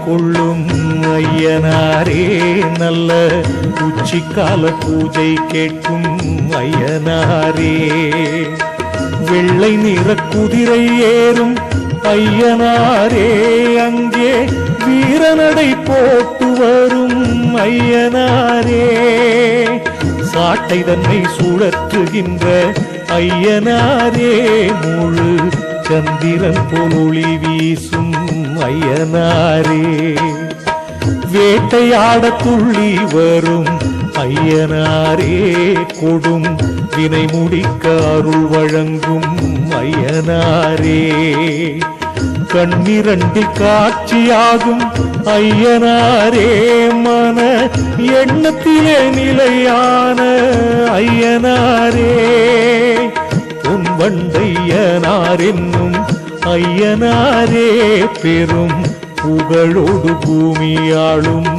கொள்ளும் ஐயனாரே, நல்ல உச்சிக்கால பூஜை கேட்கும் ஐயனாரே, வெள்ளை நிற குதிரை ஏறும் ஐயனாரே, அங்கே வீரநடை போட்டு வரும் ஐயனாரே, சாட்டை தன்னை சுழற்றுகின்ற ஐயனாரே, முழு சந்திரன் போல் ஒளி வீசும் ஐயனாரே, வேட்டையாட துள்ளி வரும் ஐயனாரே, கொடும் வினை முடிக்க அருள் வழங்கும் ஐயனாரே, கண்ணிரண்டில் காட்சியாகும் ஐயனாரே, மன எண்ணத்திலே நிலையான ஐயனாரே, பொன்வண்டையனார் என்னும் ஐயனாரே, பெரும் புகழோடு பூமியாளும்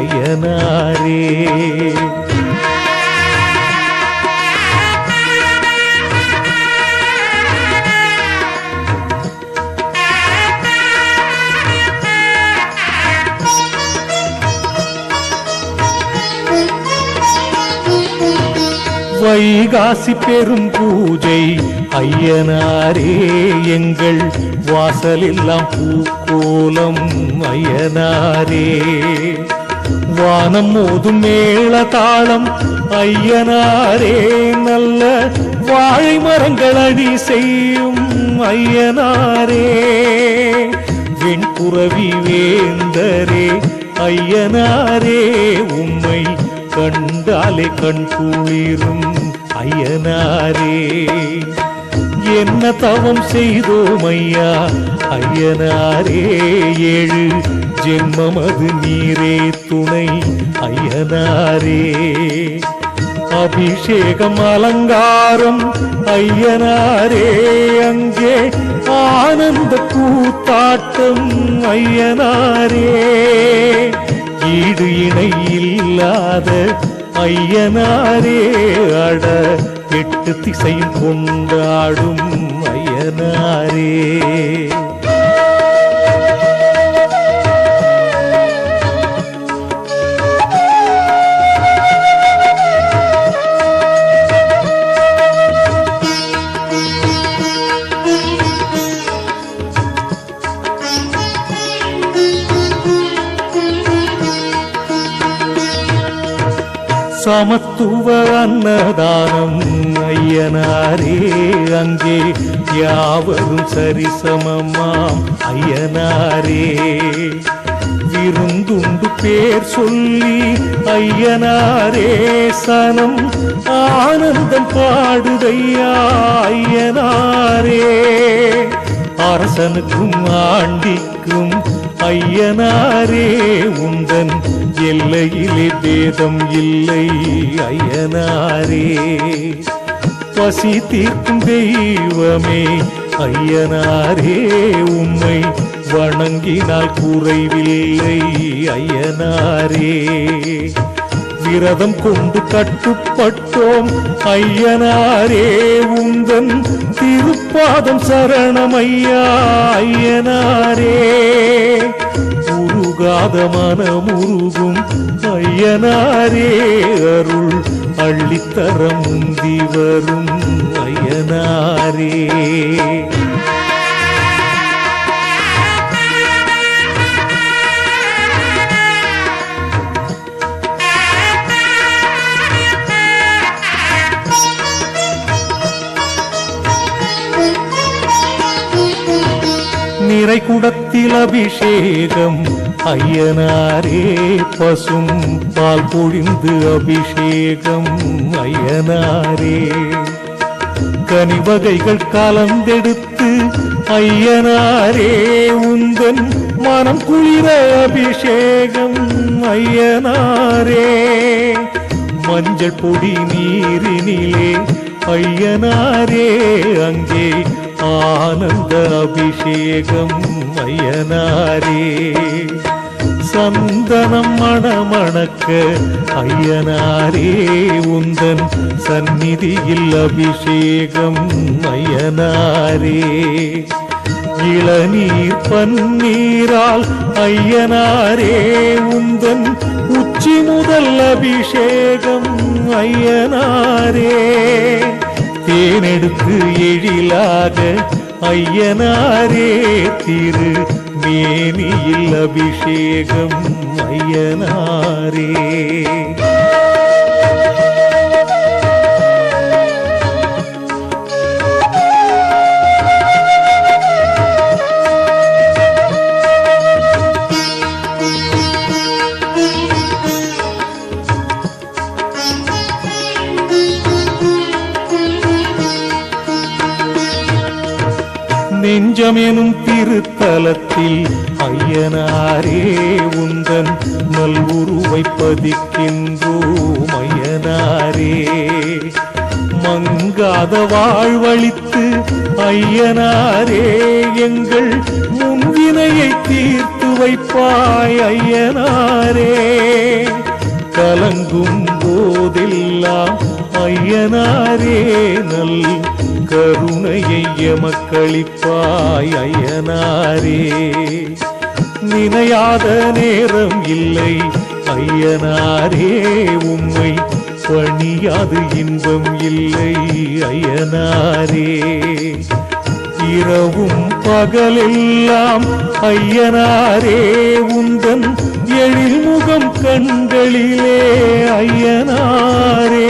ஐயனாரே. வைகாசி பெரும் பூஜை ஐயனாரே, எங்கள் வாசலெல்லாம் பூக்கோலம் ஐயனாரே, வானம் மோதும் மேள தாளம் ஐயனாரே, நல்ல வாழை மரங்கள் அடி செய்யும் ஐயனாரே, வெண்புறவி வேந்தரே ஐயனாரே, உம்மை கண்டாலே கண் குளிரும் ஐயனாரே, என்ன தவம் செய்தோம் ஐயா ஐயனாரே, 7 ஜென்மம் அது நீரே துணை ஐயனாரே, அபிஷேகம் அலங்காரம் ஐயனாரே, அங்கே ஆனந்த கூத்தாட்டம் ஐயனாரே, ஈடு இணை இல்லாத ஐயனாரே, அட 8 திசையும் கொண்டாடும் ஐயனாரே. சமத்துவ அன்னதானம் ஐயனாரே, அங்கே யாவரும் சரிசமமாம் ஐயனாரே, விருந்துண்டு பேர் சொல்லி ஐயனாரே, சனம் ஆனந்தம் பாடுதையா ஐயனாரே, அரசனுக்கும் ஆண்டிக்கும் ஐயனாரே, உந்தன் எல்லையிலே பேதம் இல்லை ஐயனாரே, பசி தீர்க்கும் தெய்வமே ஐயனாரே, உம்மை வணங்கினால் குறைவில்லை ஐயனாரே, விரதம் கொண்டு கட்டுப்பட்டோம் ஐயனாரே, உந்தன் திருப்பாதம் சரணம் ஐயா ஐயனாரே, உருகாத மனமுருகும் ஐயனாரே, அருள் அள்ளித்தர முந்தி வரும் ஐயனாரே. நிறை குடத்தில் அபிஷேகம் ஐயனாரே, பசும் பால் பொழிந்து அபிஷேகம் ஐயனாரே, கனிவகைகள் கலந்தெடுத்து ஐயனாரே, உந்தன் மனம் குளிர அபிஷேகம் ஐயனாரே, மஞ்சள் பொடி நீரினிலே ஐயனாரே, அங்கே ஆனந்த அபிஷேகம் ஐயனாரே, சந்தனம் மணமணக்க ஐயனாரே, உந்தன் சந்நிதியில் அபிஷேகம் ஐயனாரே, இளநீர் பன்னீரால் ஐயனாரே உந்தன் உச்சி முதல் அபிஷேகம் ஐயனாரே தேனெடுத்து எழிலாக ஐயனாரே திரு மேனியில் அபிஷேகம் ஐயனாரே நெஞ்சமெனும் திருத்தலத்தில் ஐயனாரே உந்தன் நல்வுருவை பதிக்கின்றோம் ஐயனாரே மங்காத வாழ்வழித்து ஐயனாரே எங்கள் முன்வினையை தீர்த்து வைப்பாய் ஐயனாரே கலங்கும் போதெல்லாம் ஐயனாரே நல் கருணையை எமக்களிப்பாய் ஐயனாரே நினையாத நேரம் இல்லை ஐயனாரே உம்மை பணியாது இன்பம் இல்லை ஐயனாரே இரவும் பகலெல்லாம் ஐயனாரே உந்தன் எழில்முகம் கண்களிலே ஐயனாரே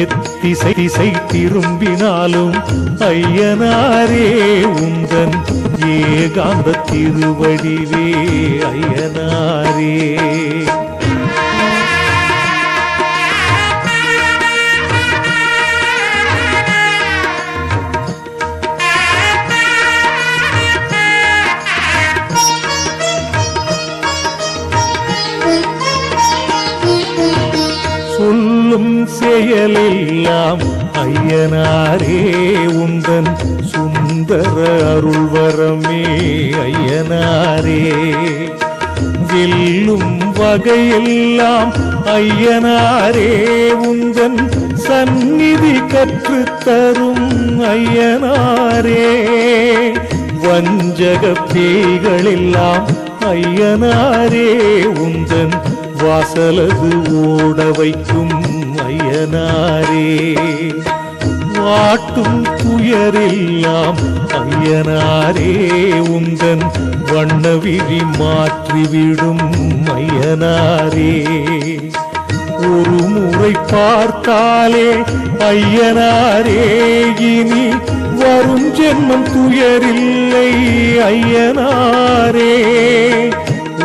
எத்திசை திசை திரும்பினாலும் ஐயனாரே உந்தன் ஏகாந்த திருவடிவே ஐயனாரே சொல்லும் செயலெல்லாம் ஐயனாரே உந்தன் சுந்தர அருள்வரமே ஐயனாரே வெல்லும் வகையெல்லாம் ஐயனாரே உந்தன் சந்நிதி கற்றுத்தரும் ஐயனாரே வஞ்சக பேய்களெல்லாம் ஐயனாரே உந்தன் வாசலது ஓட வைக்கும் ஐயனாரே வாட்டும் துயரெல்லாம் ஐயனாரே உந்தன் வண்ணவிழி மாற்றிவிடும் ஐயனாரே ஒரு முறை பார்த்தாலே ஐயனாரே இனி வரும் ஜென்மம் துயரில்லை ஐயனாரே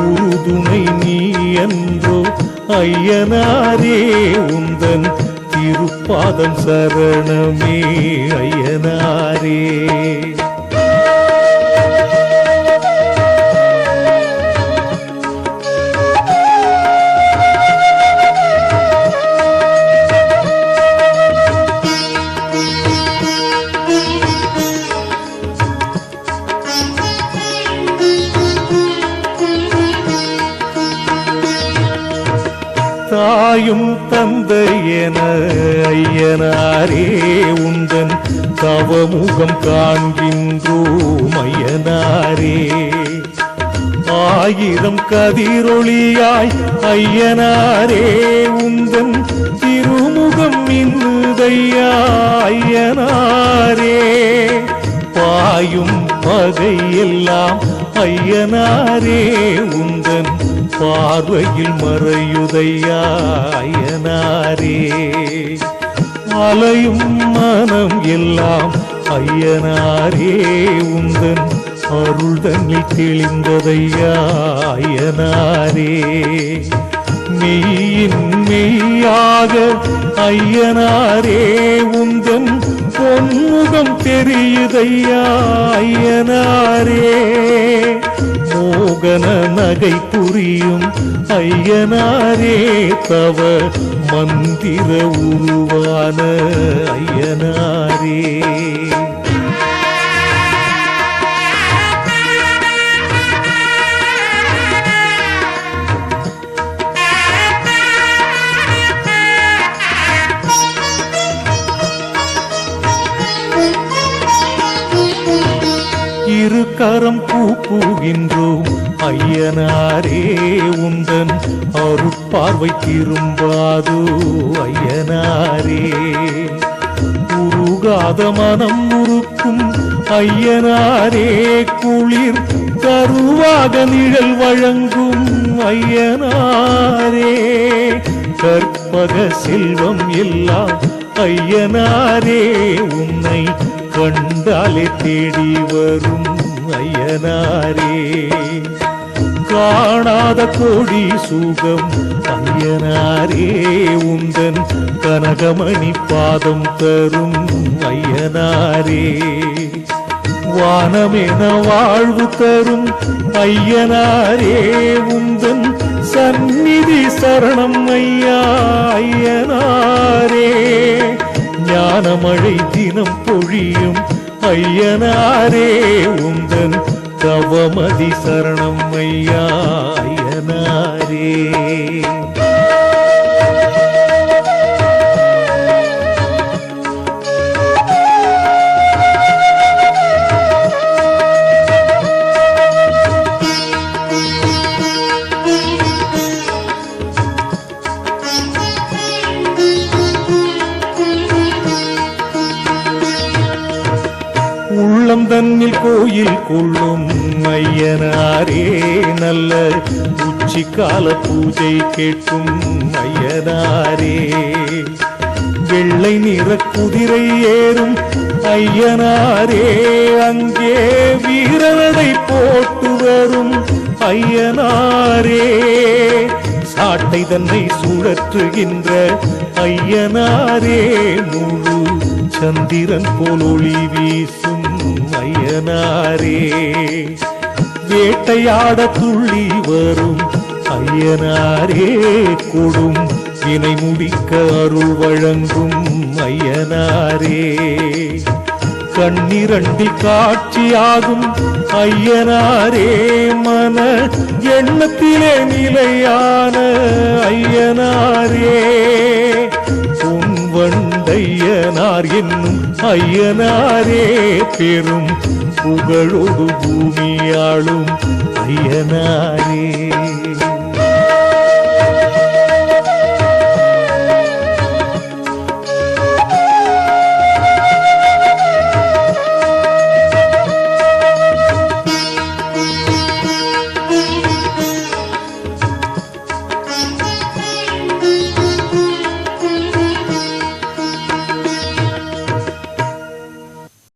உறுதுணை நீ என்றோ ஐயனாரே உந்தன் திருப்பாதம் சரணமே ஐயனாரே தாயும் தந்தையென ஐயனாரே உந்தன் தவமுகம் காண்கின்றோம் ஐயனாரே ஆயிரம் கதிரொளியாய் ஐயனாரே உந்தன் திருமுகம் மின்னுதையா ஐயனாரே பாயும் பகையெல்லாம் ஐயனாரே உந்தன் பார்வையில் மறையுதையா ஐயனாரே அலையும் மனம் எல்லாம் ஐயனாரே உந்தன் அருள் தன்னில் தெளிந்ததையா ஐயனாரே மெய்யின் மெய்யாக ஐயனாரே உந்தன் பொன்முகம் தெரியுதையா ஐயனாரே மோகன நகை புரியும் ஐயனாரே தவ மந்திர உருவான ஐயனாரே இரு கரம் கூப்புகின்றோம் ஐயனாரே உந்தன் அருட்பார்வை திரும்பாதோ ஐயனாரே உருகாத மனம் உருக்கும் ஐயனாரே குளிர் கருவாக நிழல் வழங்கும் ஐயனாரே கற்பக செல்வம் எல்லாம் ஐயனாரே உன்னை கண்டாலே தேடி வரும் ஐயனாரே காணாத கோடி சுகம் ஐயனாரே உந்தன் கனகமணி பாதம் தரும் ஐயனாரே வானமென வாழ்வு தரும் ஐயனாரே உந்தன் சந்நிதி சரணம் ஐயா ஐயனாரே ஞானமழை தினம் பொழியும் ஐயனாரே உந்தன் தவமதி சரணம் ஐயா ஐயனாரே உள்ளம் தன்னில் கோயில் கொள்ளும் ஐயனாரே நல்ல உச்சிக்கால பூஜை கேட்கும் ஐயனாரே வெள்ளை நிற குதிரை ஏறும் ஐயனாரே அங்கே வீரனடை போட்டு வரும் ஐயனாரே சாட்டை தன்னை சுழற்றுகின்ற ஐயனாரே முழு சந்திரன் போல் ஒளி வீசும் ஐயனாரே வேட்டையாட துள்ளி வரும் ஐயனாரே கொடும் வினை முடிக்க அருள் வழங்கும் ஐயனாரே கண்ணிரண்டில் காட்சியாகும் ஐயனாரே மன எண்ணத்திலே நிலையான ஐயனாரே வண்டையனார் என்னும் ஐயனாரே பெரும் புகழோடு பூமியாளும் ஐயனாரே